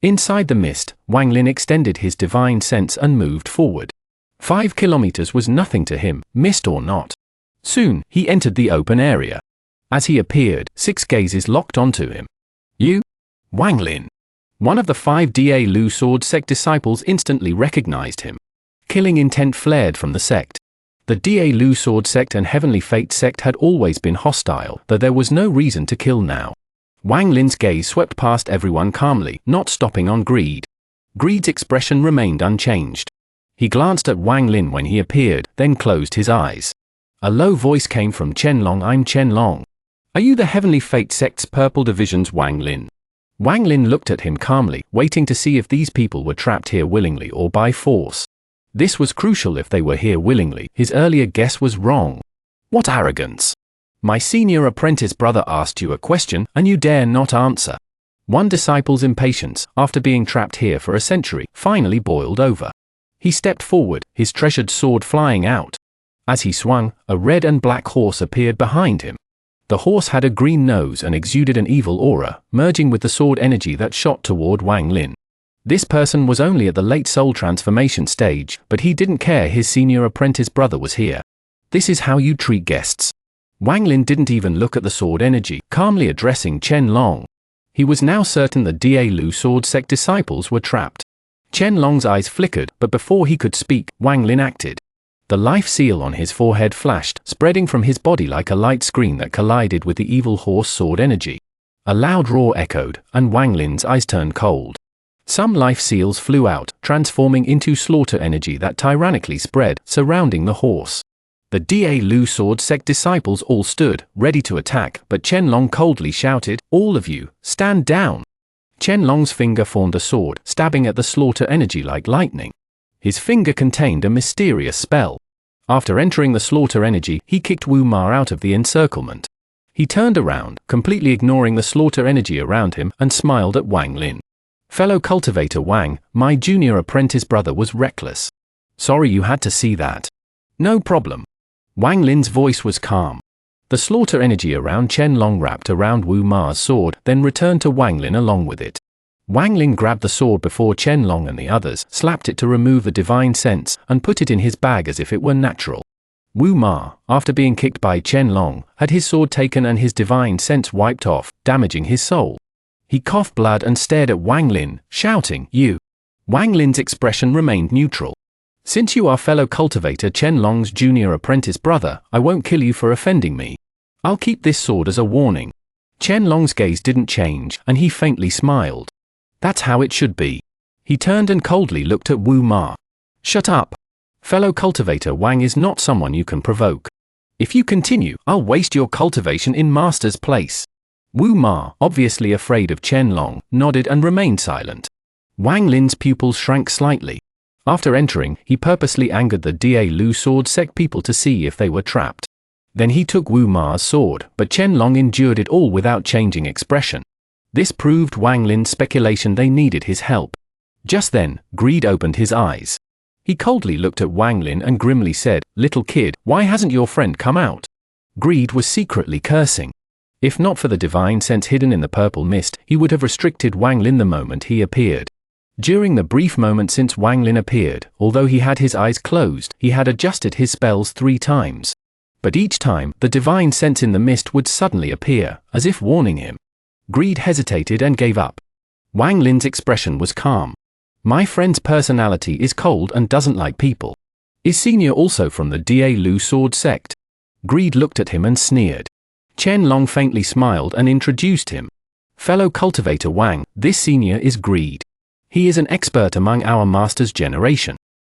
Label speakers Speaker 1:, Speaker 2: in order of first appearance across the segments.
Speaker 1: Inside the mist, Wang Lin extended his divine sense and moved forward. 5 kilometers was nothing to him, mist or not. Soon, he entered the open area. As he appeared, 6 gazes locked onto him. You? Wang Lin. One of the 5 Da Lu sword sect disciples instantly recognized him. Killing intent flared from the sect. The Da Lu sword sect and Heavenly Fate sect had always been hostile, though there was no reason to kill now. Wang Lin's gaze swept past everyone calmly, not stopping on Greed. Greed's expression remained unchanged. He glanced at Wang Lin when he appeared, then closed his eyes. A low voice came from Qianlong. I'm Qianlong. Are you the Heavenly Fate sect's Purple Division's Wang Lin? Wang Lin looked at him calmly, waiting to see if these people were trapped here willingly or by force. This was crucial. If they were here willingly, his earlier guess was wrong. What arrogance! My senior apprentice brother asked you a question, and you dare not answer. One disciple's impatience, after being trapped here for a century, finally boiled over. He stepped forward, his treasured sword flying out. As he swung, a red and black horse appeared behind him. The horse had a green nose and exuded an evil aura, merging with the sword energy that shot toward Wang Lin. This person was only at the late soul transformation stage, but he didn't care his senior apprentice brother was here. This is how you treat guests. Wang Lin didn't even look at the sword energy, calmly addressing Qianlong. He was now certain the Da Lu sword sect disciples were trapped. Qianlong's eyes flickered, but before he could speak, Wang Lin acted. The life seal on his forehead flashed, spreading from his body like a light screen that collided with the evil horse sword energy. A loud roar echoed, and Wang Lin's eyes turned cold. Some life seals flew out, transforming into slaughter energy that tyrannically spread, surrounding the horse. The Da Lu sword sect disciples all stood, ready to attack, but Qianlong coldly shouted, "All of you, stand down!" Qianlong's finger formed a sword, stabbing at the slaughter energy like lightning. His finger contained a mysterious spell. After entering the slaughter energy, he kicked Wu Ma out of the encirclement. He turned around, completely ignoring the slaughter energy around him, and smiled at Wang Lin. "Fellow cultivator Wang, my junior apprentice brother was reckless. Sorry you had to see that." "No problem." Wang Lin's voice was calm. The slaughter energy around Qianlong wrapped around Wu Ma's sword, then returned to Wang Lin along with it. Wang Lin grabbed the sword before Qianlong and the others, slapped it to remove the divine sense, and put it in his bag as if it were natural. Wu Ma, after being kicked by Qianlong, had his sword taken and his divine sense wiped off, damaging his soul. He coughed blood and stared at Wang Lin, shouting, "You!" Wang Lin's expression remained neutral. "Since you are fellow cultivator Qianlong's junior apprentice brother, I won't kill you for offending me. I'll keep this sword as a warning." Qianlong's gaze didn't change, and he faintly smiled. That's how it should be. He turned and coldly looked at Wu Ma. "Shut up. Fellow cultivator Wang is not someone you can provoke. If you continue, I'll waste your cultivation in master's place." Wu Ma, obviously afraid of Qianlong, nodded and remained silent. Wang Lin's pupils shrank slightly. After entering, he purposely angered the Da Lu sword sect people to see if they were trapped. Then he took Wu Ma's sword, but Qianlong endured it all without changing expression. This proved Wang Lin's speculation they needed his help. Just then, Greed opened his eyes. He coldly looked at Wang Lin and grimly said, "Little kid, why hasn't your friend come out?" Greed was secretly cursing. If not for the divine sense hidden in the purple mist, he would have restricted Wang Lin the moment he appeared. During the brief moment since Wang Lin appeared, although he had his eyes closed, he had adjusted his spells 3 times. But each time, the divine sense in the mist would suddenly appear, as if warning him. Greed hesitated and gave up. Wang Lin's expression was calm. "My friend's personality is cold and doesn't like people. Is senior also from the Da Lu sword sect?" Greed looked at him and sneered. Qianlong faintly smiled and introduced him. "Fellow cultivator Wang, this senior is Greed. He is an expert among our master's generation.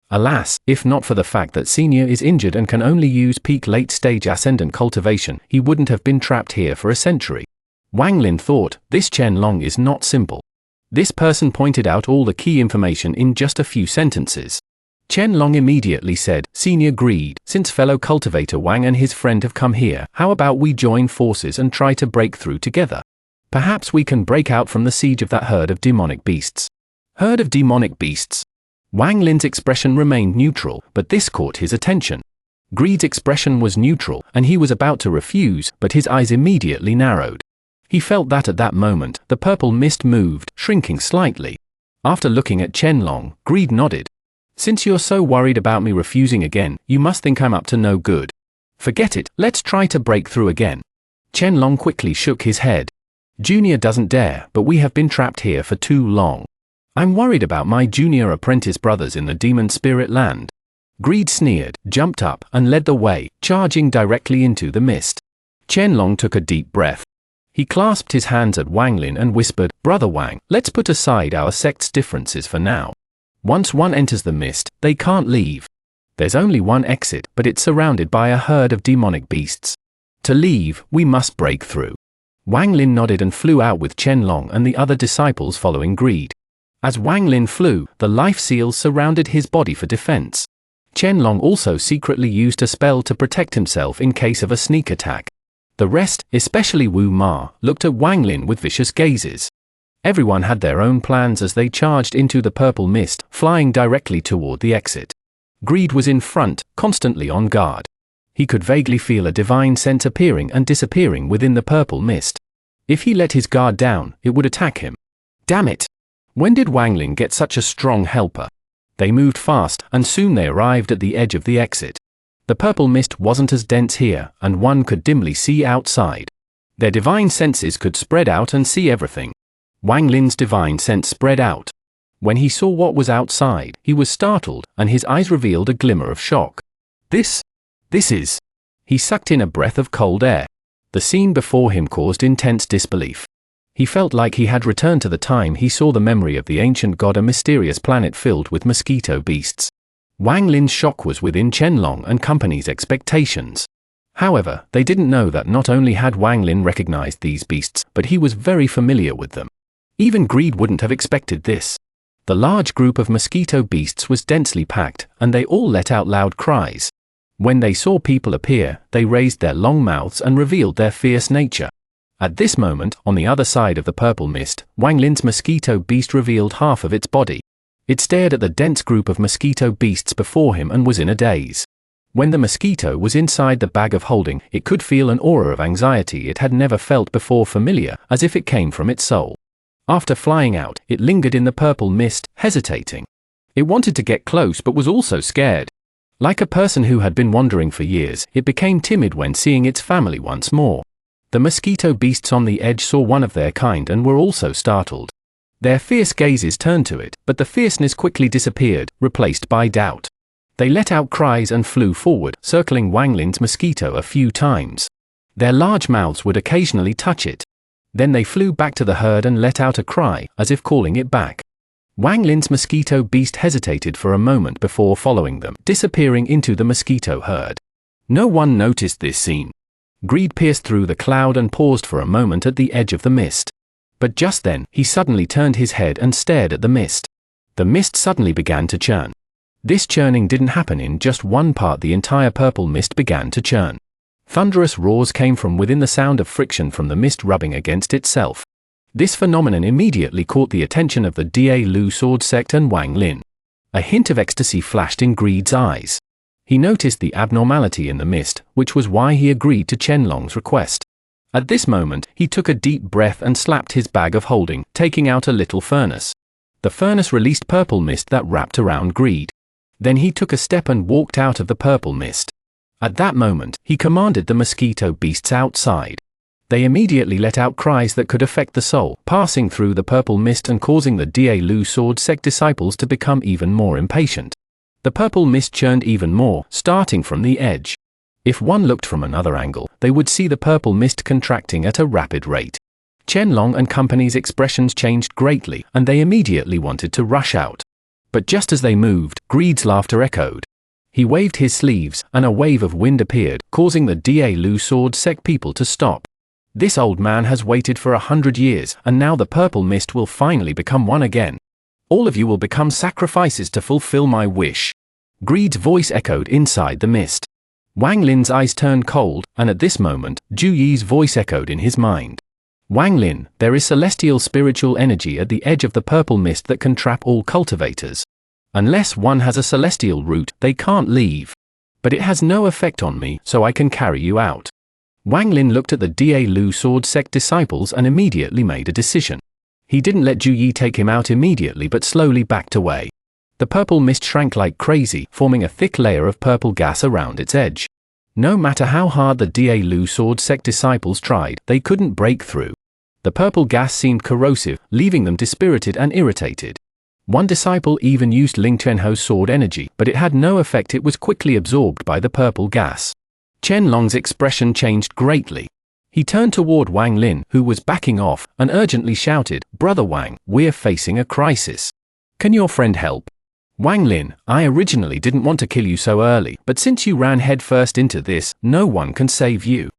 Speaker 1: Alas, if not for the fact that senior is injured and can only use peak late-stage ascendant cultivation, he wouldn't have been trapped here for a century." Wang Lin thought, this Qianlong is not simple. This person pointed out all the key information in just a few sentences. Qianlong immediately said, "Senior Greed, since fellow cultivator Wang and his friend have come here, how about we join forces and try to break through together? Perhaps we can break out from the siege of that herd of demonic beasts." Herd of demonic beasts. Wang Lin's expression remained neutral, but this caught his attention. Greed's expression was neutral, and he was about to refuse, but his eyes immediately narrowed. He felt that at that moment, the purple mist moved, shrinking slightly. After looking at Qianlong, Greed nodded. Since you're so worried about me refusing again, you must think I'm up to no good. Forget it, let's try to break through again. Qianlong quickly shook his head. Junior doesn't dare, but we have been trapped here for too long. I'm worried about my junior apprentice brothers in the demon spirit land. Greed sneered, jumped up, and led the way, charging directly into the mist. Qianlong took a deep breath. He clasped his hands at Wang Lin and whispered, Brother Wang, let's put aside our sect's differences for now. Once one enters the mist, they can't leave. There's only one exit, but it's surrounded by a herd of demonic beasts. To leave, we must break through. Wang Lin nodded and flew out with Qianlong and the other disciples following Greed. As Wang Lin flew, the life seals surrounded his body for defense. Qianlong also secretly used a spell to protect himself in case of a sneak attack. The rest, especially Wu Ma, looked at Wang Lin with vicious gazes. Everyone had their own plans as they charged into the purple mist, flying directly toward the exit. Greed was in front, constantly on guard. He could vaguely feel a divine sense appearing and disappearing within the purple mist. If he let his guard down, it would attack him. Damn it! When did Wang Lin get such a strong helper? They moved fast, and soon they arrived at the edge of the exit. The purple mist wasn't as dense here, and one could dimly see outside. Their divine senses could spread out and see everything. Wang Lin's divine sense spread out. When he saw what was outside, he was startled, and his eyes revealed a glimmer of shock. This is... He sucked in a breath of cold air. The scene before him caused intense disbelief. He felt like he had returned to the time he saw the memory of the ancient god, a mysterious planet filled with mosquito beasts. Wang Lin's shock was within Qianlong and company's expectations. However, they didn't know that not only had Wang Lin recognized these beasts, but he was very familiar with them. Even Greed wouldn't have expected this. The large group of mosquito beasts was densely packed, and they all let out loud cries. When they saw people appear, they raised their long mouths and revealed their fierce nature. At this moment, on the other side of the purple mist, Wang Lin's mosquito beast revealed half of its body. It stared at the dense group of mosquito beasts before him and was in a daze. When the mosquito was inside the bag of holding, it could feel an aura of anxiety it had never felt before, familiar, as if it came from its soul. After flying out, it lingered in the purple mist, hesitating. It wanted to get close but was also scared. Like a person who had been wandering for years, it became timid when seeing its family once more. The mosquito beasts on the edge saw one of their kind and were also startled. Their fierce gazes turned to it, but the fierceness quickly disappeared, replaced by doubt. They let out cries and flew forward, circling Wang Lin's mosquito a few times. Their large mouths would occasionally touch it. Then they flew back to the herd and let out a cry, as if calling it back. Wang Lin's mosquito beast hesitated for a moment before following them, disappearing into the mosquito herd. No one noticed this scene. Greed pierced through the cloud and paused for a moment at the edge of the mist. But just then, he suddenly turned his head and stared at the mist. The mist suddenly began to churn. This churning didn't happen in just one part, the entire purple mist began to churn. Thunderous roars came from within, the sound of friction from the mist rubbing against itself. This phenomenon immediately caught the attention of the Da Lu sword sect and Wang Lin. A hint of ecstasy flashed in Greed's eyes. He noticed the abnormality in the mist, which was why he agreed to Qianlong's request. At this moment, he took a deep breath and slapped his bag of holding, taking out a little furnace. The furnace released purple mist that wrapped around Greed. Then he took a step and walked out of the purple mist. At that moment, he commanded the mosquito beasts outside. They immediately let out cries that could affect the soul, passing through the purple mist and causing the Da Lu sword sect disciples to become even more impatient. The purple mist churned even more, starting from the edge. If one looked from another angle, they would see the purple mist contracting at a rapid rate. Qianlong and company's expressions changed greatly, and they immediately wanted to rush out. But just as they moved, Greed's laughter echoed. He waved his sleeves, and a wave of wind appeared, causing the Da Lu sword sect people to stop. This old man has waited for 100 years, and now the purple mist will finally become one again. All of you will become sacrifices to fulfill my wish. Greed's voice echoed inside the mist. Wang Lin's eyes turned cold, and at this moment, Ju Yi's voice echoed in his mind. Wang Lin, there is celestial spiritual energy at the edge of the purple mist that can trap all cultivators. Unless one has a celestial root, they can't leave. But it has no effect on me, so I can carry you out. Wang Lin looked at the Da Lu sword sect disciples and immediately made a decision. He didn't let Zhu Yi take him out immediately but slowly backed away. The purple mist shrank like crazy, forming a thick layer of purple gas around its edge. No matter how hard the Da Lu Sword Sect disciples tried, they couldn't break through. The purple gas seemed corrosive, leaving them dispirited and irritated. One disciple even used Ling Chenho's sword energy, but it had no effect. It was quickly absorbed by the purple gas. Qianlong's expression changed greatly. He turned toward Wang Lin, who was backing off, and urgently shouted, "Brother Wang, we're facing a crisis. Can your friend help?" "Wang Lin, I originally didn't want to kill you so early, but since you ran headfirst into this, no one can save you."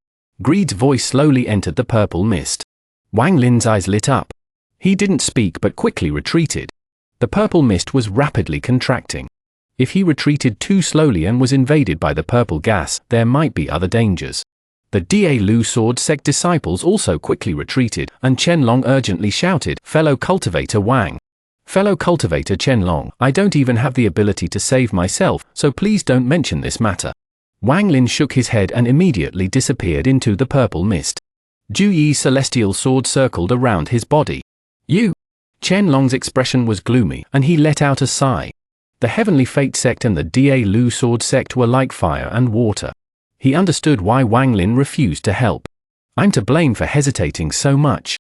Speaker 1: Greed's voice slowly entered the purple mist. Wang Lin's eyes lit up. He didn't speak but quickly retreated. The purple mist was rapidly contracting. If he retreated too slowly and was invaded by the purple gas, there might be other dangers. The Da Lu Sword Sect disciples also quickly retreated, and Qianlong urgently shouted, "Fellow cultivator Wang. Fellow cultivator Qianlong, I don't even have the ability to save myself, so please don't mention this matter." Wang Lin shook his head and immediately disappeared into the purple mist. Zhu Yi's celestial sword circled around his body. "You?" Qianlong's expression was gloomy, and he let out a sigh. The Heavenly Fate Sect and the Da Lu Sword Sect were like fire and water. He understood why Wang Lin refused to help. "I'm to blame for hesitating so much.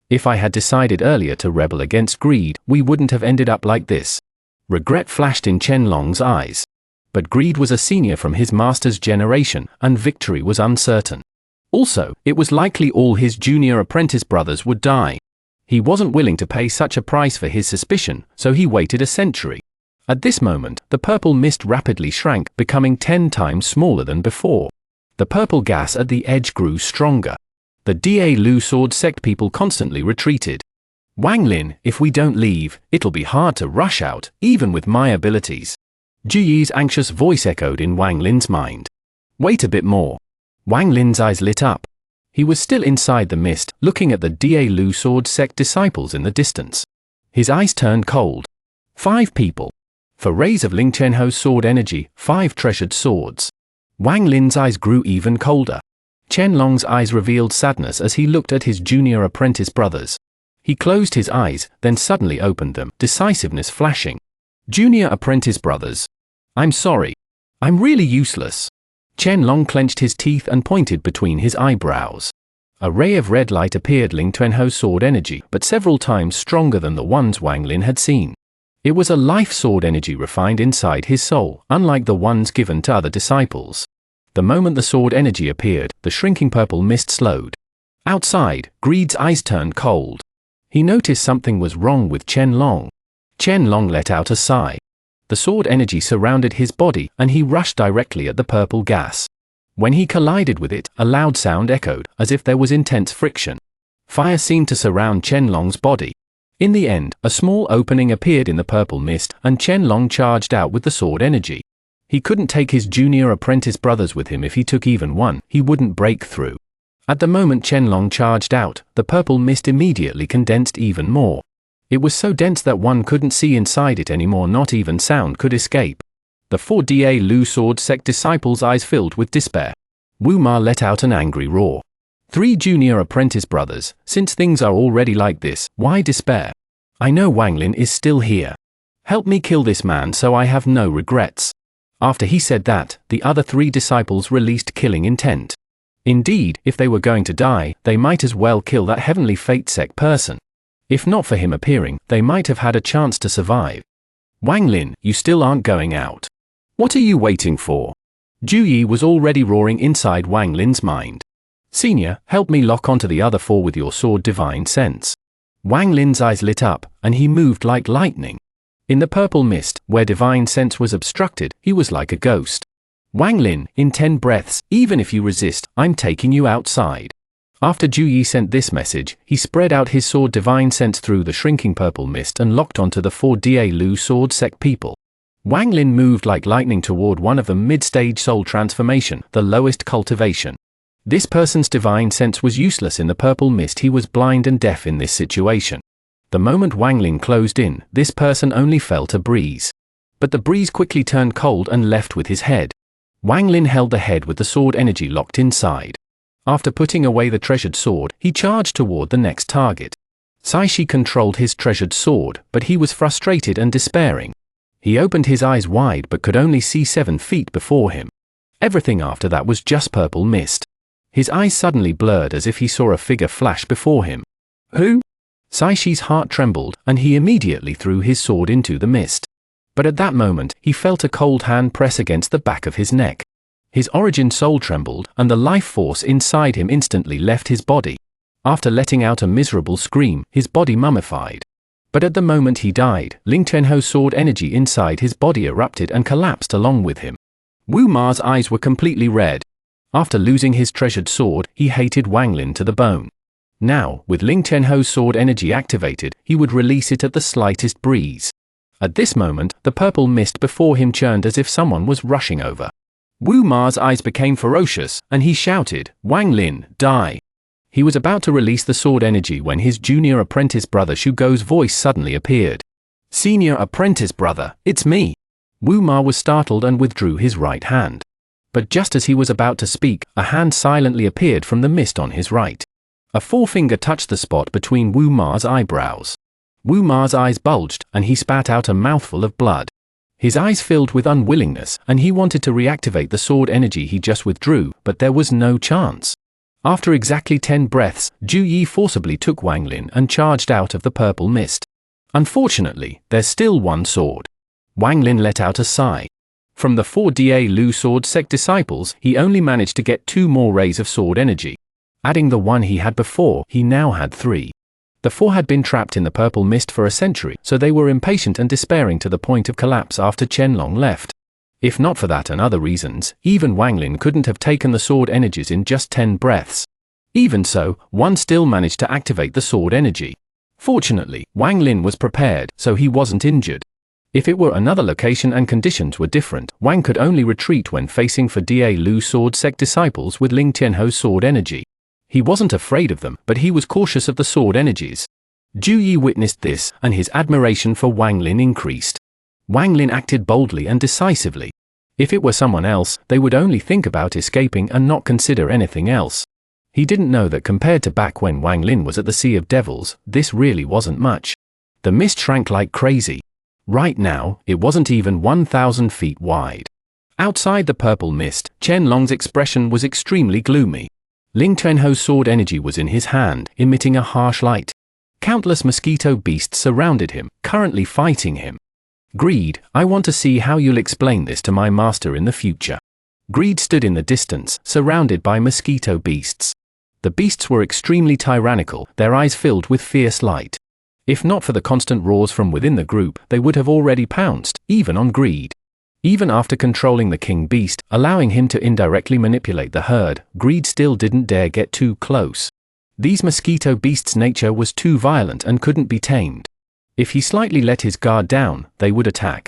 Speaker 1: If I had decided earlier to rebel against greed, we wouldn't have ended up like this." Regret flashed in Qianlong's eyes. But Greed was a senior from his master's generation, and victory was uncertain. Also, it was likely all his junior apprentice brothers would die. He wasn't willing to pay such a price for his suspicion, so he waited a century. At this moment, the purple mist rapidly shrank, becoming 10 times smaller than before. The purple gas at the edge grew stronger. The Da Lu Sword Sect people constantly retreated. "Wang Lin, if we don't leave, it'll be hard to rush out, even with my abilities." Zhu Yi's anxious voice echoed in Wang Lin's mind. "Wait a bit more." Wang Lin's eyes lit up. He was still inside the mist, looking at the Da Lu Sword Sect disciples in the distance. His eyes turned cold. 5 people. For rays of Ling Chenho's sword energy, 5 treasured swords. Wang Lin's eyes grew even colder. Qianlong's eyes revealed sadness as he looked at his junior apprentice brothers. He closed his eyes, then suddenly opened them, decisiveness flashing. "Junior apprentice brothers. I'm sorry. I'm really useless." Qianlong clenched his teeth and pointed between his eyebrows. A ray of red light appeared Ling Chenho's sword energy, but several times stronger than the ones Wang Lin had seen. It was a life sword energy refined inside his soul, unlike the ones given to other disciples. The moment the sword energy appeared, the shrinking purple mist slowed. Outside, Greed's eyes turned cold. He noticed something was wrong with Qianlong. Qianlong let out a sigh. The sword energy surrounded his body, and he rushed directly at the purple gas. When he collided with it, a loud sound echoed, as if there was intense friction. Fire seemed to surround Qianlong's body. In the end, a small opening appeared in the purple mist, and Qianlong charged out with the sword energy. He couldn't take his junior apprentice brothers with him. If he took even one, he wouldn't break through. At the moment Qianlong charged out, the purple mist immediately condensed even more. It was so dense that one couldn't see inside it anymore, not even sound could escape. The 4 Da Lu Sword Sect disciples' eyes filled with despair. Wu Ma let out an angry roar. 3 junior apprentice brothers, since things are already like this, why despair? I know Wang Lin is still here. Help me kill this man so I have no regrets. After he said that, the other 3 disciples released killing intent. Indeed, if they were going to die, they might as well kill that Heavenly Fate Sect person. If not for him appearing, they might have had a chance to survive. "Wang Lin, you still aren't going out. What are you waiting for?" Zhu Yi was already roaring inside Wang Lin's mind. "Senior, help me lock onto the other 4 with your sword divine sense." Wang Lin's eyes lit up, and he moved like lightning. In the purple mist, where divine sense was obstructed, he was like a ghost. "Wang Lin, in 10 breaths, even if you resist, I'm taking you outside." After Zhu Yi sent this message, he spread out his sword divine sense through the shrinking purple mist and locked onto the 4 Da Lu Sword Sect people. Wang Lin moved like lightning toward one of them, mid-stage soul transformation, the lowest cultivation. This person's divine sense was useless in the purple mist. He was blind and deaf in this situation. The moment Wang Lin closed in, this person only felt a breeze. But the breeze quickly turned cold and left with his head. Wang Lin held the head with the sword energy locked inside. After putting away the treasured sword, he charged toward the next target. Cai controlled his treasured sword, but he was frustrated and despairing. He opened his eyes wide but could only see 7 feet before him. Everything after that was just purple mist. His eyes suddenly blurred as if he saw a figure flash before him. Who? Cai's heart trembled, and he immediately threw his sword into the mist. But at that moment, he felt a cold hand press against the back of his neck. His origin soul trembled, and the life force inside him instantly left his body. After letting out a miserable scream, his body mummified. But at the moment he died, Ling Tianho's sword energy inside his body erupted and collapsed along with him. Wu Ma's eyes were completely red. After losing his treasured sword, he hated Wang Lin to the bone. Now, with Ling Tianho's sword energy activated, he would release it at the slightest breeze. At this moment, the purple mist before him churned as if someone was rushing over. Wu Ma's eyes became ferocious, and he shouted, "Wang Lin, die!" He was about to release the sword energy when his junior apprentice brother Shu Gou's voice suddenly appeared. "Senior apprentice brother, it's me." Wu Ma was startled and withdrew his right hand. But just as he was about to speak, a hand silently appeared from the mist on his right. A forefinger touched the spot between Wu Ma's eyebrows. Wu Ma's eyes bulged, and he spat out a mouthful of blood. His eyes filled with unwillingness, and he wanted to reactivate the sword energy he just withdrew, but there was no chance. After exactly 10 breaths, Zhu Yi forcibly took Wang Lin and charged out of the purple mist. Unfortunately, there's still one sword. Wang Lin let out a sigh. From the 4 Da Lu sword sect disciples, he only managed to get 2 more rays of sword energy. Adding the one he had before, he now had 3. The 4 had been trapped in the purple mist for a century, so they were impatient and despairing to the point of collapse after Qianlong left. If not for that and other reasons, even Wang Lin couldn't have taken the sword energies in just 10 breaths. Even so, one still managed to activate the sword energy. Fortunately, Wang Lin was prepared, so he wasn't injured. If it were another location and conditions were different, Wang could only retreat when facing 4 Da Lu sword sect disciples with Ling Tianho's sword energy. He wasn't afraid of them, but he was cautious of the sword energies. Zhu Yi witnessed this, and his admiration for Wang Lin increased. Wang Lin acted boldly and decisively. If it were someone else, they would only think about escaping and not consider anything else. He didn't know that compared to back when Wang Lin was at the Sea of Devils, this really wasn't much. The mist shrank like crazy. Right now, it wasn't even 1,000 feet wide. Outside the purple mist, Qianlong's expression was extremely gloomy. Ling Tianho's sword energy was in his hand, emitting a harsh light. Countless mosquito beasts surrounded him, currently fighting him. Greed, I want to see how you'll explain this to my master in the future. Greed stood in the distance, surrounded by mosquito beasts. The beasts were extremely tyrannical, their eyes filled with fierce light. If not for the constant roars from within the group, they would have already pounced, even on Greed. Even after controlling the king beast, allowing him to indirectly manipulate the herd, Greed still didn't dare get too close. These mosquito beasts' nature was too violent and couldn't be tamed. If he slightly let his guard down, they would attack.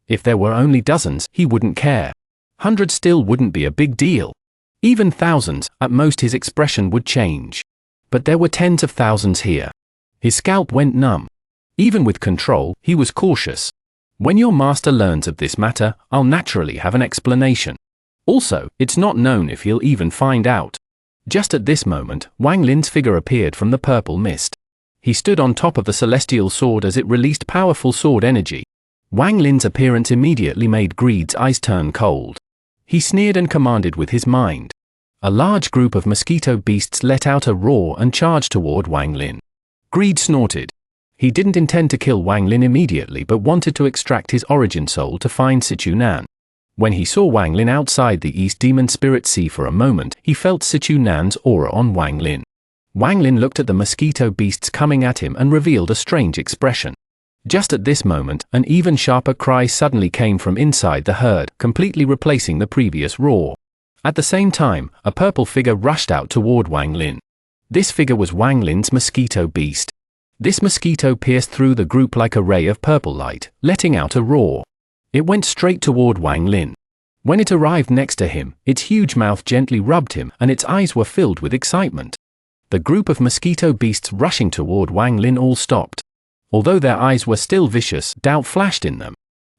Speaker 1: If there were only dozens, he wouldn't care. Hundreds still wouldn't be a big deal. Even thousands, at most his expression would change. But there were tens of thousands here. His scalp went numb. Even with control, he was cautious. When your master learns of this matter, I'll naturally have an explanation. Also, it's not known if he'll even find out. Just at this moment, Wang Lin's figure appeared from the purple mist. He stood on top of the celestial sword as it released powerful sword energy. Wang Lin's appearance immediately made Greed's eyes turn cold. He sneered and commanded with his mind. A large group of mosquito beasts let out a roar and charged toward Wang Lin. Greed snorted. He didn't intend to kill Wang Lin immediately but wanted to extract his origin soul to find Sichu Nan. When he saw Wang Lin outside the East Demon Spirit Sea for a moment, he felt Sichu Nan's aura on Wang Lin. Wang Lin looked at the mosquito beasts coming at him and revealed a strange expression. Just at this moment, an even sharper cry suddenly came from inside the herd, completely replacing the previous roar. At the same time, a purple figure rushed out toward Wang Lin. This figure was Wang Lin's mosquito beast. This mosquito pierced through the group like a ray of purple light, letting out a roar. It went straight toward Wang Lin. When it arrived next to him, its huge mouth gently rubbed him and its eyes were filled with excitement. The group of mosquito beasts rushing toward Wang Lin all stopped. Although their eyes were still vicious, doubt flashed in them.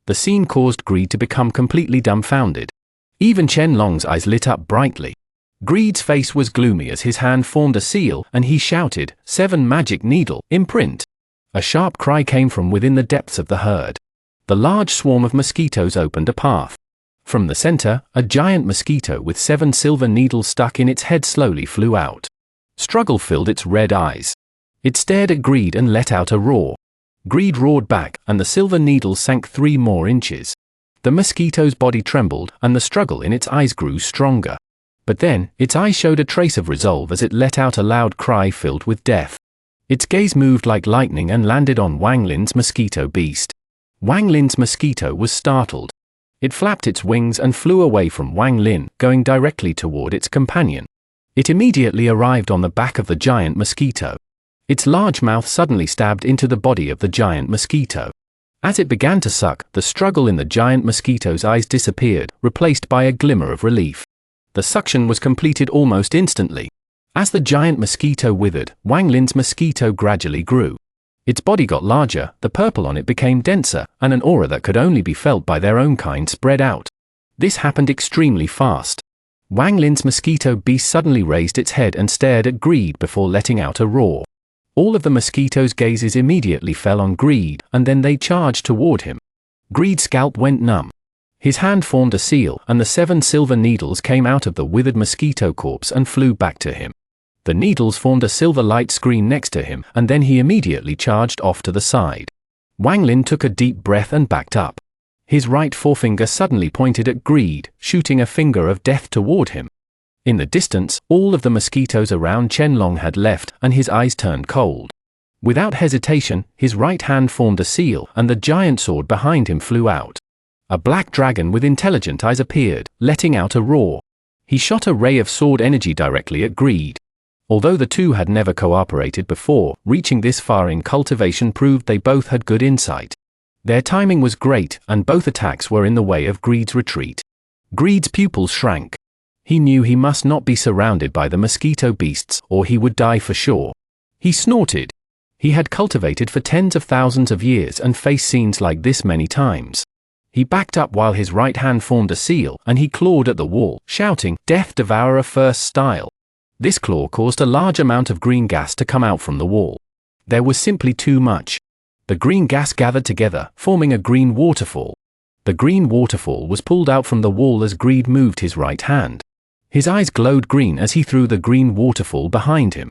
Speaker 1: The scene caused Greed to become completely dumbfounded. Even Qianlong's eyes lit up brightly. Greed's face was gloomy as his hand formed a seal and he shouted, "7 magic needle, imprint." A sharp cry came from within the depths of the herd. The large swarm of mosquitoes opened a path. From the center, a giant mosquito with 7 silver needles stuck in its head slowly flew out. Struggle filled its red eyes. It stared at Greed and let out a roar. Greed roared back, and the silver needles sank 3 more inches. The mosquito's body trembled, and the struggle in its eyes grew stronger. But then, its eyes showed a trace of resolve as it let out a loud cry filled with death. Its gaze moved like lightning and landed on Wang Lin's mosquito beast. Wang Lin's mosquito was startled. It flapped its wings and flew away from Wang Lin, going directly toward its companion. It immediately arrived on the back of the giant mosquito. Its large mouth suddenly stabbed into the body of the giant mosquito. As it began to suck, the struggle in the giant mosquito's eyes disappeared, replaced by a glimmer of relief. The suction was completed almost instantly. As the giant mosquito withered, Wang Lin's mosquito gradually grew. Its body got larger, the purple on it became denser, and an aura that could only be felt by their own kind spread out. This happened extremely fast. Wang Lin's mosquito beast suddenly raised its head and stared at Greed before letting out a roar. All of the mosquito's gazes immediately fell on Greed, and then they charged toward him. Greed's scalp went numb. His hand formed a seal, and the 7 silver needles came out of the withered mosquito corpse and flew back to him. The needles formed a silver light screen next to him, and then he immediately charged off to the side. Wang Lin took a deep breath and backed up. His right forefinger suddenly pointed at Greed, shooting a finger of death toward him. In the distance, all of the mosquitoes around Qianlong had left, and his eyes turned cold. Without hesitation, his right hand formed a seal, and the giant sword behind him flew out. A black dragon with intelligent eyes appeared, letting out a roar. He shot a ray of sword energy directly at Greed. Although the two had never cooperated before, reaching this far in cultivation proved they both had good insight. Their timing was great, and both attacks were in the way of Greed's retreat. Greed's pupils shrank. He knew he must not be surrounded by the mosquito beasts, or he would die for sure. He snorted. He had cultivated for tens of thousands of years and faced scenes like this many times. He backed up while his right hand formed a seal, and he clawed at the wall, shouting, "Death Devourer first style." This claw caused a large amount of green gas to come out from the wall. There was simply too much. The green gas gathered together, forming a green waterfall. The green waterfall was pulled out from the wall as Greed moved his right hand. His eyes glowed green as he threw the green waterfall behind him.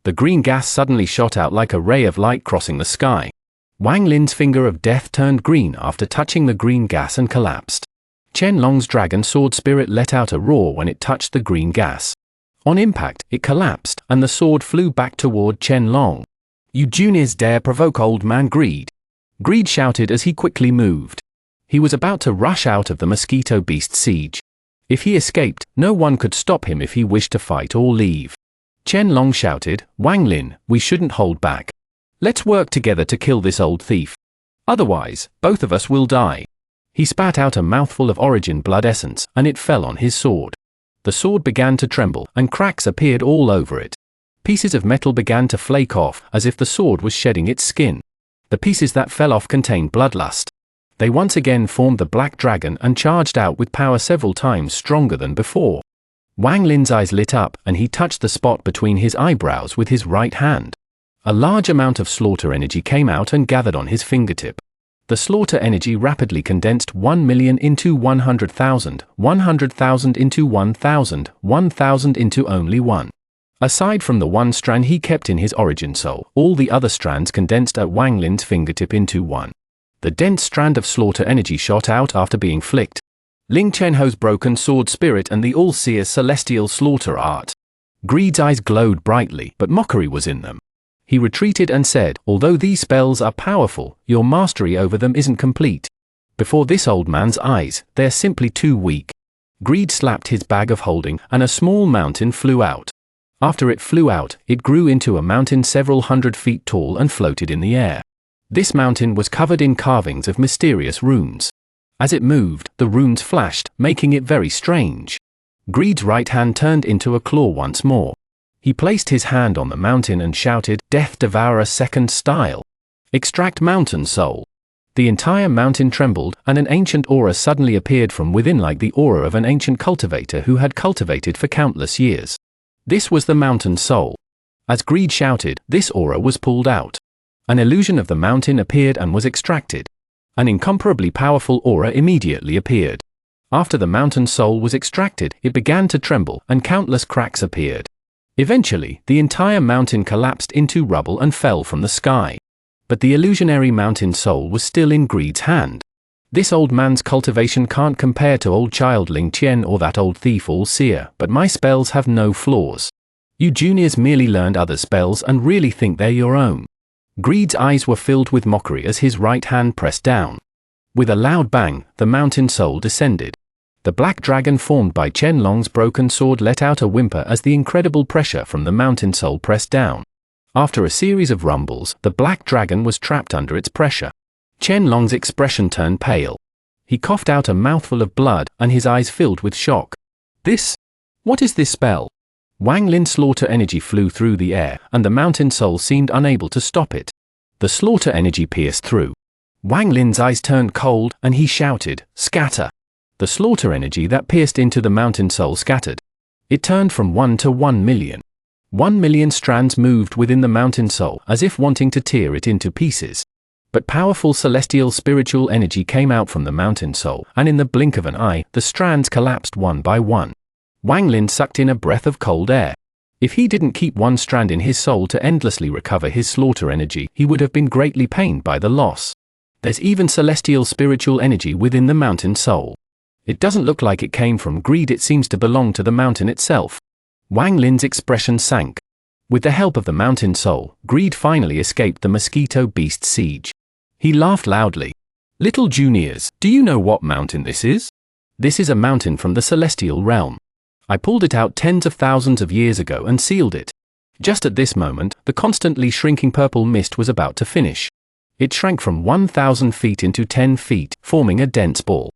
Speaker 1: The green gas suddenly shot out like a ray of light crossing the sky. Wang Lin's finger of death turned green after touching the green gas and collapsed. Qianlong's dragon sword spirit let out a roar when it touched the green gas. On impact, it collapsed, and the sword flew back toward Qianlong. "You juniors dare provoke old man Greed?" Greed shouted as he quickly moved. He was about to rush out of the mosquito beast siege. If he escaped, no one could stop him if he wished to fight or leave. Qianlong shouted, "Wang Lin, we shouldn't hold back. Let's work together to kill this old thief. Otherwise, both of us will die." He spat out a mouthful of origin blood essence, and it fell on his sword. The sword began to tremble, and cracks appeared all over it. Pieces of metal began to flake off, as if the sword was shedding its skin. The pieces that fell off contained bloodlust. They once again formed the black dragon and charged out with power several times stronger than before. Wang Lin's eyes lit up, and he touched the spot between his eyebrows with his right hand. A large amount of slaughter energy came out and gathered on his fingertip. The slaughter energy rapidly condensed 1 million into 100,000, 100,000 into 1,000, 1,000 into only 1. Aside from the one strand he kept in his origin soul, all the other strands condensed at Wang Lin's fingertip into one. The dense strand of slaughter energy shot out after being flicked. Ling Chenho's broken sword spirit and the all-seer celestial slaughter art. Greed's eyes glowed brightly, but mockery was in them. He retreated and said, "Although these spells are powerful, your mastery over them isn't complete. Before this old man's eyes, they're simply too weak." Greed slapped his bag of holding, and a small mountain flew out. After it flew out, it grew into a mountain several hundred feet tall and floated in the air. This mountain was covered in carvings of mysterious runes. As it moved, the runes flashed, making it very strange. Greed's right hand turned into a claw once more. He placed his hand on the mountain and shouted, "Death Devourer second style. Extract mountain soul." The entire mountain trembled, and an ancient aura suddenly appeared from within, like the aura of an ancient cultivator who had cultivated for countless years. This was the mountain soul. As Greed shouted, this aura was pulled out. An illusion of the mountain appeared and was extracted. An incomparably powerful aura immediately appeared. After the mountain soul was extracted, it began to tremble, and countless cracks appeared. Eventually, the entire mountain collapsed into rubble and fell from the sky. But the illusionary mountain soul was still in Greed's hand. This old man's cultivation can't compare to old child Ling Qian or that old thief all-seer, but my spells have no flaws. You juniors merely learned other spells and really think they're your own. Greed's eyes were filled with mockery as his right hand pressed down. With a loud bang, the mountain soul descended. The black dragon formed by Chen Long's broken sword let out a whimper as the incredible pressure from the mountain soul pressed down. After a series of rumbles, the black dragon was trapped under its pressure. Chen Long's expression turned pale. He coughed out a mouthful of blood, and his eyes filled with shock. What is this spell? Wang Lin's slaughter energy flew through the air, and the mountain soul seemed unable to stop it. The slaughter energy pierced through. Wang Lin's eyes turned cold, and he shouted, "Scatter!" The slaughter energy that pierced into the mountain soul scattered. It turned from 1 to 1 million. 1 million strands moved within the mountain soul, as if wanting to tear it into pieces. But powerful celestial spiritual energy came out from the mountain soul, and in the blink of an eye, the strands collapsed one by one. Wang Lin sucked in a breath of cold air. If he didn't keep one strand in his soul to endlessly recover his slaughter energy, he would have been greatly pained by the loss. There's even celestial spiritual energy within the mountain soul. It doesn't look like it came from Greed, it seems to belong to the mountain itself. Wang Lin's expression sank. With the help of the mountain soul, Greed finally escaped the mosquito beast siege. He laughed loudly. "Little juniors, do you know what mountain this is? This is a mountain from the celestial realm. I pulled it out tens of thousands of years ago and sealed it." Just at this moment, the constantly shrinking purple mist was about to finish. It shrank from 1,000 feet into 10 feet, forming a dense ball.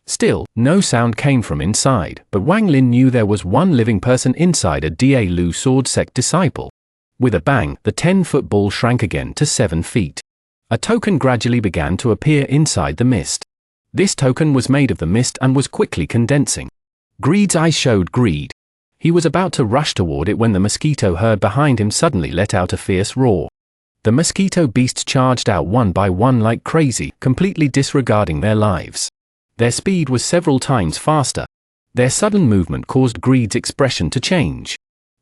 Speaker 1: Still, no sound came from inside, but Wang Lin knew there was one living person inside a Da Lu sword sect disciple. With a bang, the 10-foot ball shrank again to 7 feet. A token gradually began to appear inside the mist. This token was made of the mist and was quickly condensing. Greed's eyes showed greed. He was about to rush toward it when the mosquito herd behind him suddenly let out a fierce roar. The mosquito beasts charged out one by one like crazy, completely disregarding their lives. Their speed was several times faster. Their sudden movement caused Greed's expression to change.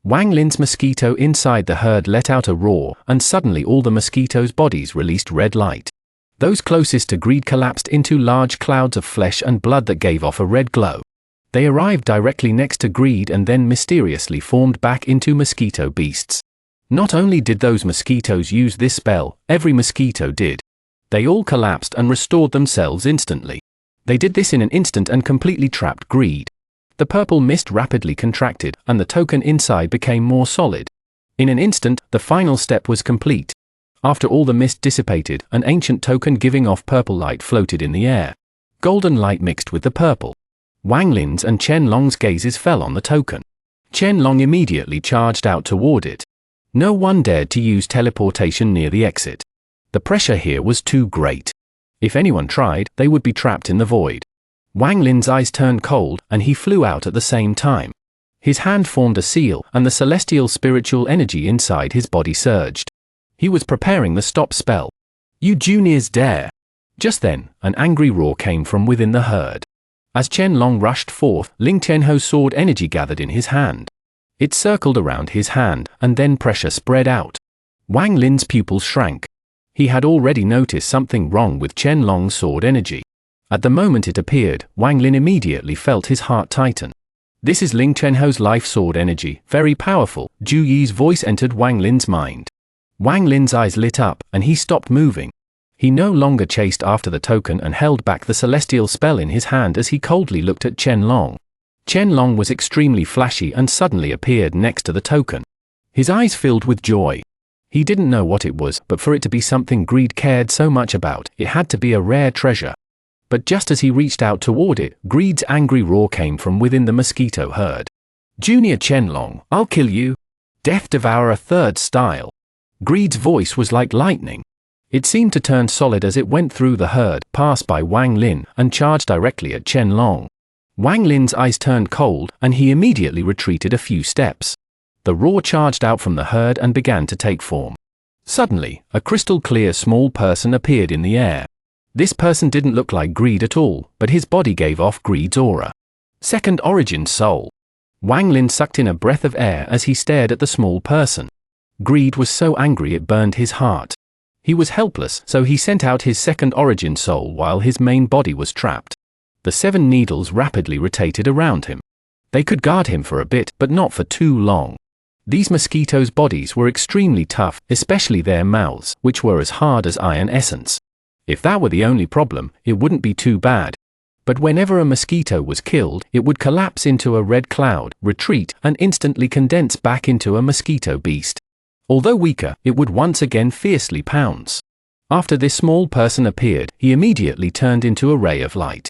Speaker 1: Wang Lin's mosquito inside the herd let out a roar, and suddenly all the mosquitoes' bodies released red light. Those closest to Greed collapsed into large clouds of flesh and blood that gave off a red glow. They arrived directly next to Greed and then mysteriously formed back into mosquito beasts. Not only did those mosquitoes use this spell, every mosquito did. They all collapsed and restored themselves instantly. They did this in an instant and completely trapped Greed. The purple mist rapidly contracted, and the token inside became more solid. In an instant, the final step was complete. After all the mist dissipated, an ancient token giving off purple light floated in the air. Golden light mixed with the purple. Wang Lin's and Chen Long's gazes fell on the token. Chen Long immediately charged out toward it. No one dared to use teleportation near the exit. The pressure here was too great. If anyone tried, they would be trapped in the void. Wang Lin's eyes turned cold, and he flew out at the same time. His hand formed a seal, and the celestial spiritual energy inside his body surged. He was preparing the stop spell. "You juniors dare!" Just then, an angry roar came from within the herd. As Chen Long rushed forth, Ling Tianho's sword energy gathered in his hand. It circled around his hand, and then pressure spread out. Wang Lin's pupils shrank. He had already noticed something wrong with Chen Long's sword energy. At the moment it appeared, Wang Lin immediately felt his heart tighten. "This is Ling Tianho's life sword energy, very powerful." Zhu Yi's voice entered Wang Lin's mind. Wang Lin's eyes lit up, and he stopped moving. He no longer chased after the token and held back the celestial spell in his hand as he coldly looked at Chen Long. Chen Long was extremely flashy and suddenly appeared next to the token. His eyes filled with joy. He didn't know what it was, but for it to be something Greed cared so much about, it had to be a rare treasure. But just as he reached out toward it, Greed's angry roar came from within the mosquito herd. "Junior Chen Long, I'll kill you. Death Devourer third style." Greed's voice was like lightning. It seemed to turn solid as it went through the herd, passed by Wang Lin, and charged directly at Chen Long. Wang Lin's eyes turned cold, and he immediately retreated a few steps. The roar charged out from the herd and began to take form. Suddenly, a crystal-clear small person appeared in the air. This person didn't look like Greed at all, but his body gave off Greed's aura. Second origin soul. Wang Lin sucked in a breath of air as he stared at the small person. Greed was so angry it burned his heart. He was helpless, so he sent out his second origin soul while his main body was trapped. The 7 needles rapidly rotated around him. They could guard him for a bit, but not for too long. These mosquitoes' bodies were extremely tough, especially their mouths, which were as hard as iron essence. If that were the only problem, it wouldn't be too bad. But whenever a mosquito was killed, it would collapse into a red cloud, retreat, and instantly condense back into a mosquito beast. Although weaker, it would once again fiercely pounce. After this small person appeared, he immediately turned into a ray of light.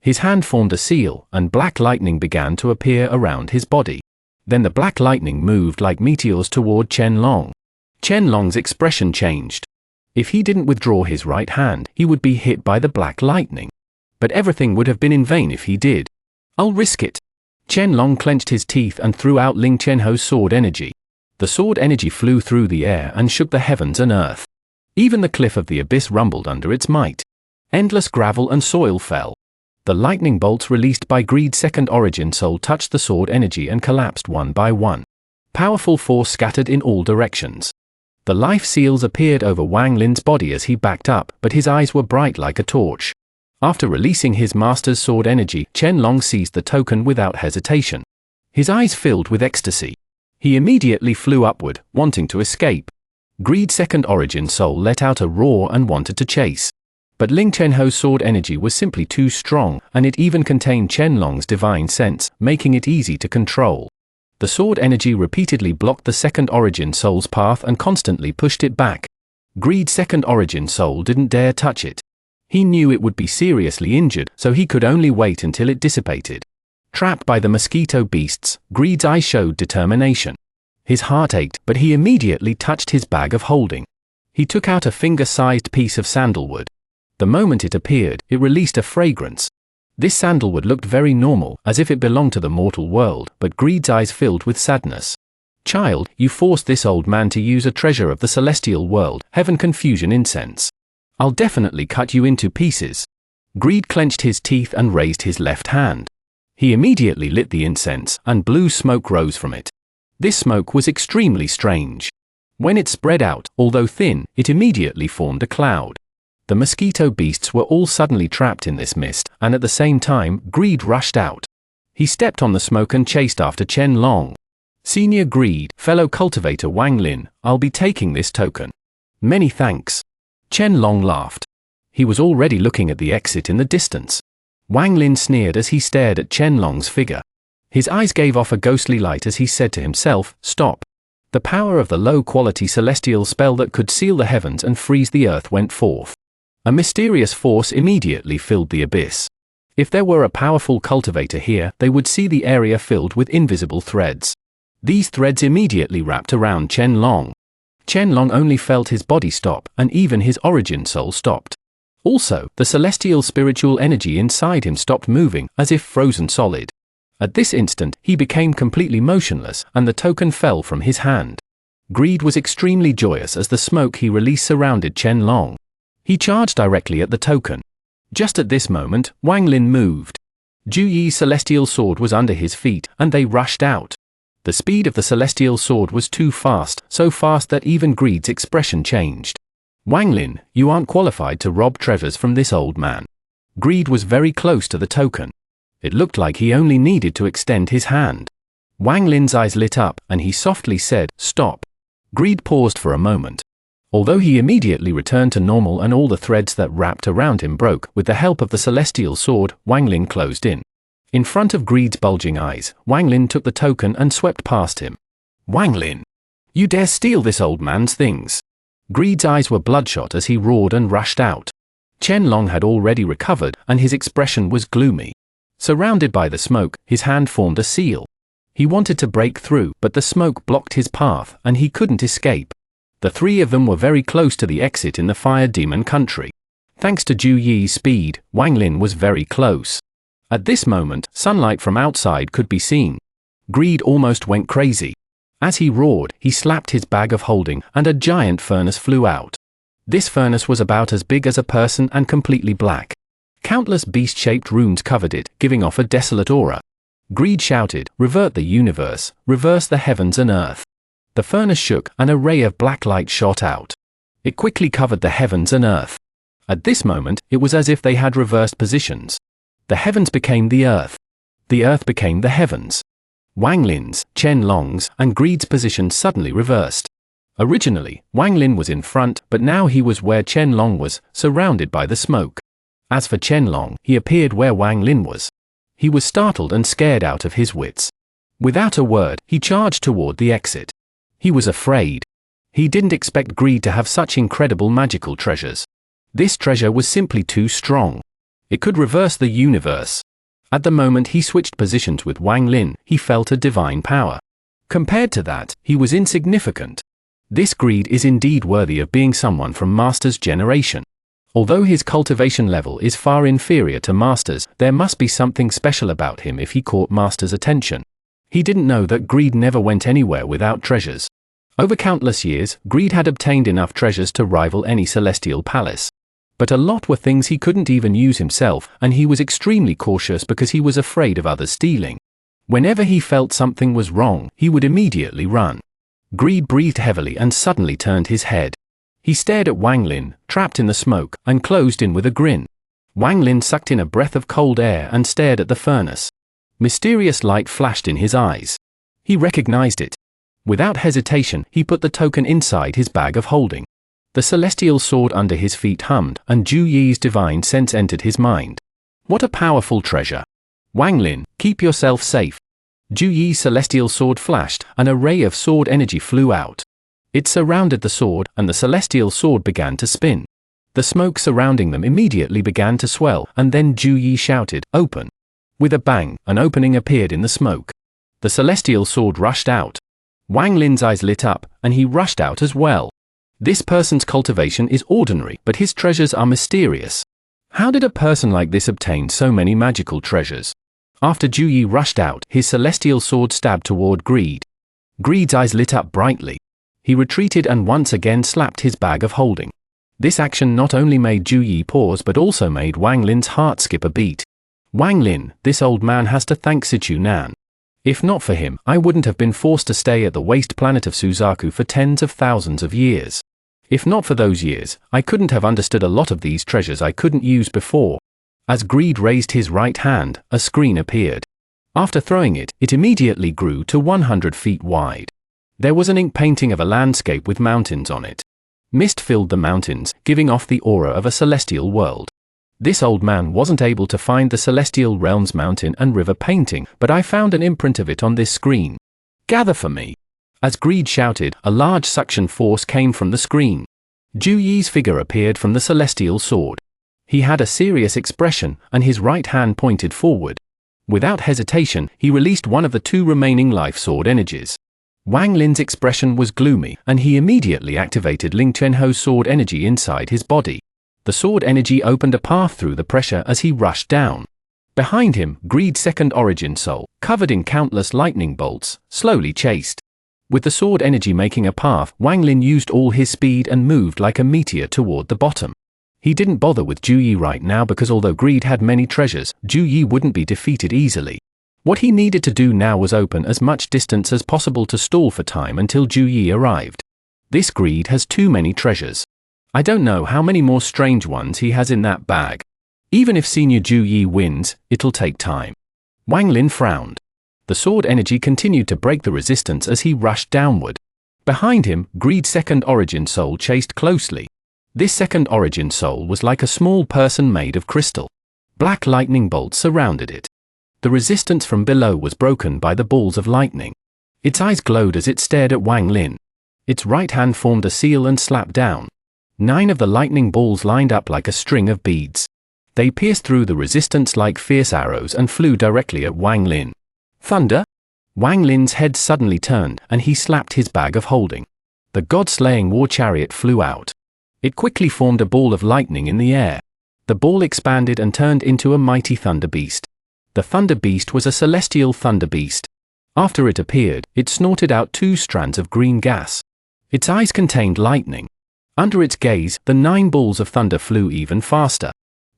Speaker 1: His hand formed a seal, and black lightning began to appear around his body. Then the black lightning moved like meteors toward Chen Long. Chen Long's expression changed. If he didn't withdraw his right hand, he would be hit by the black lightning. But everything would have been in vain if he did. I'll risk it. Chen Long clenched his teeth and threw out Ling Chenho's sword energy. The sword energy flew through the air and shook the heavens and earth. Even the cliff of the abyss rumbled under its might. Endless gravel and soil fell. The lightning bolts released by Greed's second origin soul touched the sword energy and collapsed one by one. Powerful force scattered in all directions. The life seals appeared over Wang Lin's body as he backed up, but his eyes were bright like a torch. After releasing his master's sword energy, Chen Long seized the token without hesitation. His eyes filled with ecstasy. He immediately flew upward, wanting to escape. Greed's second origin soul let out a roar and wanted to chase. But Ling Chenho's sword energy was simply too strong, and it even contained Chen Long's divine sense, making it easy to control. The sword energy repeatedly blocked the second origin soul's path and constantly pushed it back. Greed's second origin soul didn't dare touch it. He knew it would be seriously injured, so he could only wait until it dissipated. Trapped by the mosquito beasts, Greed's eyes showed determination. His heart ached, but he immediately touched his bag of holding. He took out a finger-sized piece of sandalwood. The moment it appeared, it released a fragrance. This sandalwood looked very normal, as if it belonged to the mortal world, but Greed's eyes filled with sadness. Child, you forced this old man to use a treasure of the celestial world, heaven confusion incense. I'll definitely cut you into pieces. Greed clenched his teeth and raised his left hand. He immediately lit the incense, and blue smoke rose from it. This smoke was extremely strange. When it spread out, although thin, it immediately formed a cloud. The mosquito beasts were all suddenly trapped in this mist, and at the same time, Greed rushed out. He stepped on the smoke and chased after Chen Long. Senior Greed, fellow cultivator Wang Lin, I'll be taking this token. Many thanks. Chen Long laughed. He was already looking at the exit in the distance. Wang Lin sneered as he stared at Chen Long's figure. His eyes gave off a ghostly light as he said to himself, stop. The power of the low-quality celestial spell that could seal the heavens and freeze the earth went forth. A mysterious force immediately filled the abyss. If there were a powerful cultivator here, they would see the area filled with invisible threads. These threads immediately wrapped around Chen Long. Chen Long only felt his body stop, and even his origin soul stopped. Also, the celestial spiritual energy inside him stopped moving, as if frozen solid. At this instant, he became completely motionless, and the token fell from his hand. Greed was extremely joyous as the smoke he released surrounded Chen Long. He charged directly at the token. Just at this moment, Wang Lin moved. Ju Yi's celestial sword was under his feet, and they rushed out. The speed of the celestial sword was too fast, so fast that even Greed's expression changed. Wang Lin, you aren't qualified to rob treasures from this old man. Greed was very close to the token. It looked like he only needed to extend his hand. Wang Lin's eyes lit up, and he softly said, stop. Greed paused for a moment. Although he immediately returned to normal and all the threads that wrapped around him broke, with the help of the celestial sword, Wang Lin closed in. In front of Greed's bulging eyes, Wang Lin took the token and swept past him. Wang Lin! You dare steal this old man's things! Greed's eyes were bloodshot as he roared and rushed out. Chen Long had already recovered, and his expression was gloomy. Surrounded by the smoke, his hand formed a seal. He wanted to break through, but the smoke blocked his path, and he couldn't escape. The three of them were very close to the exit in the Fire Demon country. Thanks to Zhu Yi's speed, Wang Lin was very close. At this moment, sunlight from outside could be seen. Greed almost went crazy. As he roared, he slapped his bag of holding, and a giant furnace flew out. This furnace was about as big as a person and completely black. Countless beast-shaped runes covered it, giving off a desolate aura. Greed shouted, "Revert the universe, reverse the heavens and earth." The furnace shook, and a ray of black light shot out. It quickly covered the heavens and earth. At this moment, it was as if they had reversed positions. The heavens became the earth became the heavens. Wang Lin's, Chen Long's, and Greed's positions suddenly reversed. Originally, Wang Lin was in front, but now he was where Chen Long was, surrounded by the smoke. As for Chen Long, he appeared where Wang Lin was. He was startled and scared out of his wits. Without a word, he charged toward the exit. He was afraid. He didn't expect Greed to have such incredible magical treasures. This treasure was simply too strong. It could reverse the universe. At the moment he switched positions with Wang Lin, he felt a divine power. Compared to that, he was insignificant. This Greed is indeed worthy of being someone from Master's generation. Although his cultivation level is far inferior to Master's, there must be something special about him if he caught Master's attention. He didn't know that Greed never went anywhere without treasures. Over countless years, Greed had obtained enough treasures to rival any celestial palace. But a lot were things he couldn't even use himself, and he was extremely cautious because he was afraid of others stealing. Whenever he felt something was wrong, he would immediately run. Greed breathed heavily and suddenly turned his head. He stared at Wang Lin, trapped in the smoke, and closed in with a grin. Wang Lin sucked in a breath of cold air and stared at the furnace. Mysterious light flashed in his eyes. He recognized it. Without hesitation, he put the token inside his bag of holding. The celestial sword under his feet hummed, and Zhu Yi's divine sense entered his mind. What a powerful treasure! Wang Lin, keep yourself safe. Zhu Yi's celestial sword flashed, and a ray of sword energy flew out. It surrounded the sword, and the celestial sword began to spin. The smoke surrounding them immediately began to swell, and then Zhu Yi shouted, "Open!" With a bang, an opening appeared in the smoke. The celestial sword rushed out. Wang Lin's eyes lit up, and he rushed out as well. This person's cultivation is ordinary, but his treasures are mysterious. How did a person like this obtain so many magical treasures? After Zhu Yi rushed out, his celestial sword stabbed toward Greed. Greed's eyes lit up brightly. He retreated and once again slapped his bag of holding. This action not only made Zhu Yi pause but also made Wang Lin's heart skip a beat. Wang Lin, this old man has to thank Sichu Nan. If not for him, I wouldn't have been forced to stay at the waste planet of Suzaku for tens of thousands of years. If not for those years, I couldn't have understood a lot of these treasures I couldn't use before. As Greed raised his right hand, a screen appeared. After throwing it, it immediately grew to 100 feet wide. There was an ink painting of a landscape with mountains on it. Mist filled the mountains, giving off the aura of a celestial world. This old man wasn't able to find the celestial realm's mountain and river painting, but I found an imprint of it on this screen. Gather for me. As Greed shouted, a large suction force came from the screen. Zhu Yi's figure appeared from the celestial sword. He had a serious expression, and his right hand pointed forward. Without hesitation, he released one of the two remaining life sword energies. Wang Lin's expression was gloomy, and he immediately activated Ling Chenho's sword energy inside his body. The sword energy opened a path through the pressure as he rushed down. Behind him, Greed's second origin soul, covered in countless lightning bolts, slowly chased. With the sword energy making a path, Wang Lin used all his speed and moved like a meteor toward the bottom. He didn't bother with Zhu Yi right now because although Greed had many treasures, Zhu Yi wouldn't be defeated easily. What he needed to do now was open as much distance as possible to stall for time until Zhu Yi arrived. This Greed has too many treasures. I don't know how many more strange ones he has in that bag. Even if Senior Zhu Yi wins, it'll take time. Wang Lin frowned. The sword energy continued to break the resistance as he rushed downward. Behind him, Greed's second origin soul chased closely. This second origin soul was like a small person made of crystal. Black lightning bolts surrounded it. The resistance from below was broken by the balls of lightning. Its eyes glowed as it stared at Wang Lin. Its right hand formed a seal and slapped down. 9 of the lightning balls lined up like a string of beads. They pierced through the resistance like fierce arrows and flew directly at Wang Lin. Thunder? Wang Lin's head suddenly turned, and he slapped his bag of holding. The god-slaying war chariot flew out. It quickly formed a ball of lightning in the air. The ball expanded and turned into a mighty thunder beast. The thunder beast was a celestial thunder beast. After it appeared, it snorted out 2 strands of green gas. Its eyes contained lightning. Under its gaze, the 9 balls of thunder flew even faster.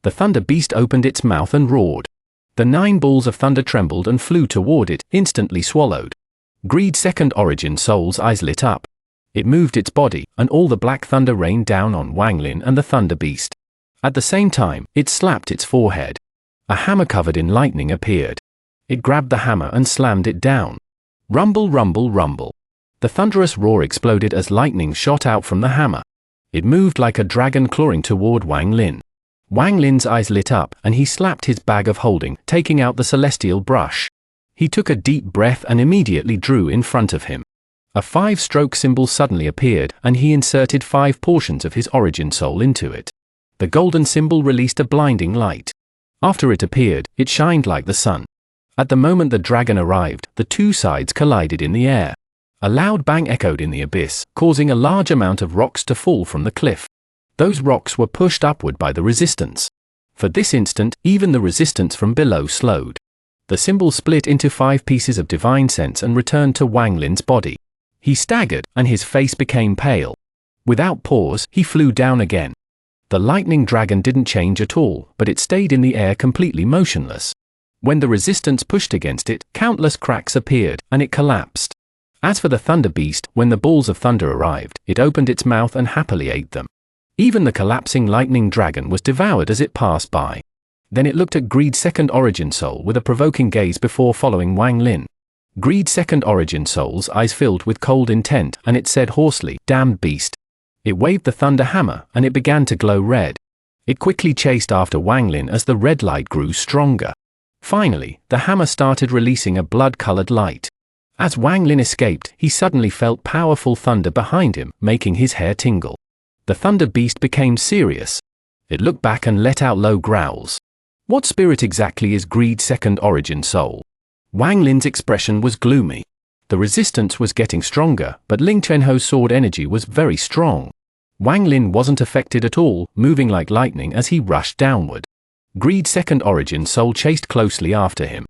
Speaker 1: The thunder beast opened its mouth and roared. The 9 balls of thunder trembled and flew toward it, instantly swallowed. Greed's second origin soul's eyes lit up. It moved its body, and all the black thunder rained down on Wang Lin and the thunder beast. At the same time, it slapped its forehead. A hammer covered in lightning appeared. It grabbed the hammer and slammed it down. Rumble, rumble, rumble. The thunderous roar exploded as lightning shot out from the hammer. It moved like a dragon clawing toward Wang Lin. Wang Lin's eyes lit up, and he slapped his bag of holding, taking out the celestial brush. He took a deep breath and immediately drew in front of him. A 5-stroke symbol suddenly appeared, and he inserted 5 portions of his origin soul into it. The golden symbol released a blinding light. After it appeared, it shined like the sun. At the moment the dragon arrived, the 2 sides collided in the air. A loud bang echoed in the abyss, causing a large amount of rocks to fall from the cliff. Those rocks were pushed upward by the resistance. For this instant, even the resistance from below slowed. The symbol split into 5 pieces of divine sense and returned to Wang Lin's body. He staggered, and his face became pale. Without pause, he flew down again. The lightning dragon didn't change at all, but it stayed in the air completely motionless. When the resistance pushed against it, countless cracks appeared, and it collapsed. As for the thunder beast, when the balls of thunder arrived, it opened its mouth and happily ate them. Even the collapsing lightning dragon was devoured as it passed by. Then it looked at Greed's second origin soul with a provoking gaze before following Wang Lin. Greed's second origin soul's eyes filled with cold intent, and it said hoarsely, "Damned beast." It waved the thunder hammer, and it began to glow red. It quickly chased after Wang Lin as the red light grew stronger. Finally, the hammer started releasing a blood-colored light. As Wang Lin escaped, he suddenly felt powerful thunder behind him, making his hair tingle. The thunder beast became serious. It looked back and let out low growls. What spirit exactly is Greed's second origin soul? Wang Lin's expression was gloomy. The resistance was getting stronger, but Ling Chenho's sword energy was very strong. Wang Lin wasn't affected at all, moving like lightning as he rushed downward. Greed's second origin soul chased closely after him.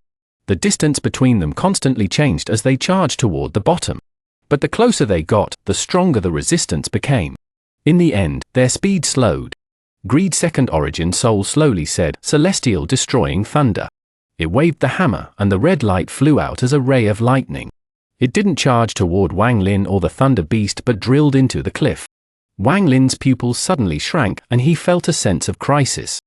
Speaker 1: The distance between them constantly changed as they charged toward the bottom. But the closer they got, the stronger the resistance became. In the end, their speed slowed. Greed's second origin soul slowly said, "Celestial destroying thunder." It waved the hammer, and the red light flew out as a ray of lightning. It didn't charge toward Wang Lin or the thunder beast but drilled into the cliff. Wang Lin's pupils suddenly shrank, and he felt a sense of crisis.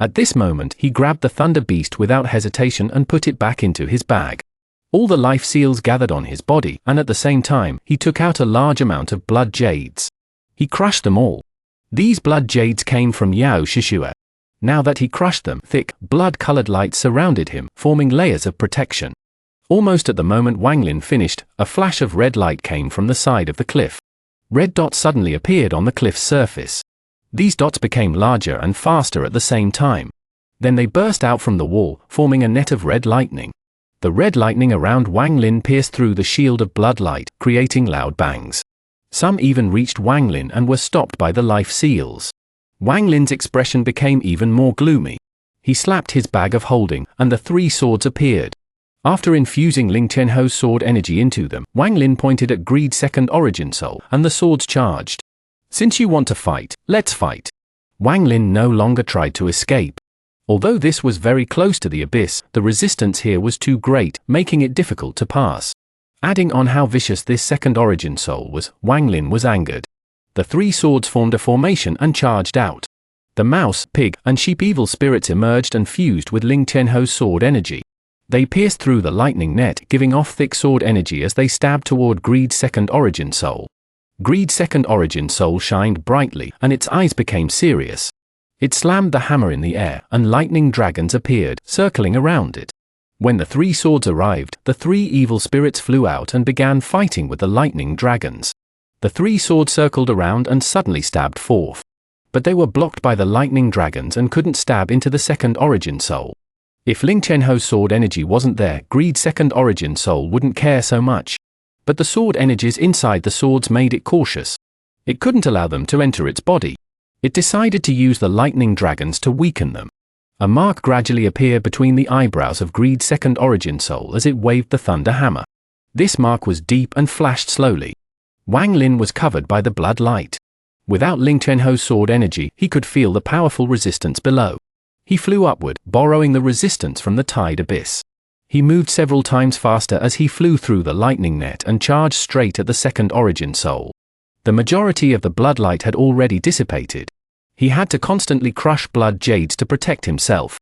Speaker 1: At this moment, he grabbed the thunder beast without hesitation and put it back into his bag. All the life seals gathered on his body, and at the same time, he took out a large amount of blood jades. He crushed them all. These blood jades came from Yao Shishua. Now that he crushed them, thick, blood-colored lights surrounded him, forming layers of protection. Almost at the moment Wang Lin finished, a flash of red light came from the side of the cliff. Red dots suddenly appeared on the cliff's surface. These dots became larger and faster at the same time. Then they burst out from the wall, forming a net of red lightning. The red lightning around Wang Lin pierced through the shield of blood light, creating loud bangs. Some even reached Wang Lin and were stopped by the life seals. Wang Lin's expression became even more gloomy. He slapped his bag of holding, and the 3 swords appeared. After infusing Ling Chenho's sword energy into them, Wang Lin pointed at Greed's second origin soul, and the swords charged. "Since you want to fight, let's fight." Wang Lin no longer tried to escape. Although this was very close to the abyss, the resistance here was too great, making it difficult to pass. Adding on how vicious this second origin soul was, Wang Lin was angered. The 3 swords formed a formation and charged out. The mouse, pig, and sheep evil spirits emerged and fused with Ling Chenho's sword energy. They pierced through the lightning net, giving off thick sword energy as they stabbed toward Greed's second origin soul. Greed's second origin soul shined brightly, and its eyes became serious. It slammed the hammer in the air, and lightning dragons appeared, circling around it. When the 3 swords arrived, the 3 evil spirits flew out and began fighting with the lightning dragons. The 3 swords circled around and suddenly stabbed forth. But they were blocked by the lightning dragons and couldn't stab into the second origin soul. If Ling Chenho's sword energy wasn't there, Greed's second origin soul wouldn't care so much. But the sword energies inside the swords made it cautious. It couldn't allow them to enter its body. It decided to use the lightning dragons to weaken them. A mark gradually appeared between the eyebrows of Greed's second origin soul as it waved the thunder hammer. This mark was deep and flashed slowly. Wang Lin was covered by the blood light. Without Ling Chenho's sword energy, he could feel the powerful resistance below. He flew upward, borrowing the resistance from the tide abyss. He moved several times faster as he flew through the lightning net and charged straight at the second origin soul. The majority of the bloodlight had already dissipated. He had to constantly crush blood jades to protect himself.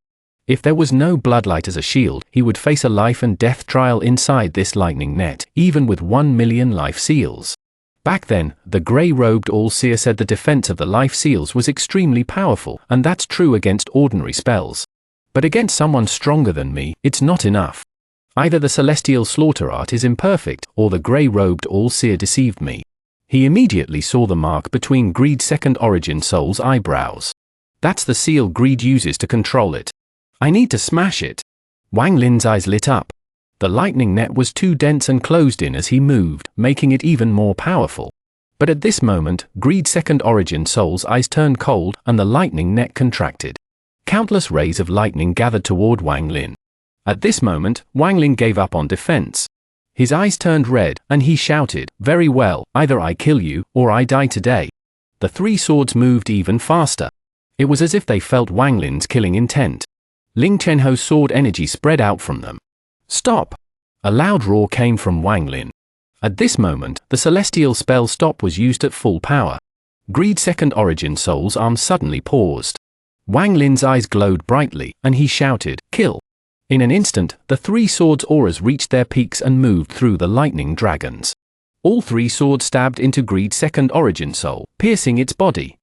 Speaker 1: If there was no bloodlight as a shield, he would face a life and death trial inside this lightning net, even with 1 million life seals. Back then, the grey-robed All-Seer said the defense of the life seals was extremely powerful, and that's true against ordinary spells. But against someone stronger than me, it's not enough. Either the celestial slaughter art is imperfect, or the grey-robed All-Seer deceived me. He immediately saw the mark between Greed's second origin soul's eyebrows. That's the seal Greed uses to control it. I need to smash it. Wang Lin's eyes lit up. The lightning net was too dense and closed in as he moved, making it even more powerful. But at this moment, Greed's second origin soul's eyes turned cold and the lightning net contracted. Countless rays of lightning gathered toward Wang Lin. At this moment, Wang Lin gave up on defense. His eyes turned red, and he shouted, "Very well, either I kill you, or I die today." The three swords moved even faster. It was as if they felt Wang Lin's killing intent. Ling Chenho's sword energy spread out from them. "Stop!" A loud roar came from Wang Lin. At this moment, the celestial spell stop was used at full power. Greed's second origin soul's arm suddenly paused. Wang Lin's eyes glowed brightly, and he shouted, "Kill!" In an instant, the three swords' auras reached their peaks and moved through the lightning dragons. All three swords stabbed into Greed's second origin soul, piercing its body.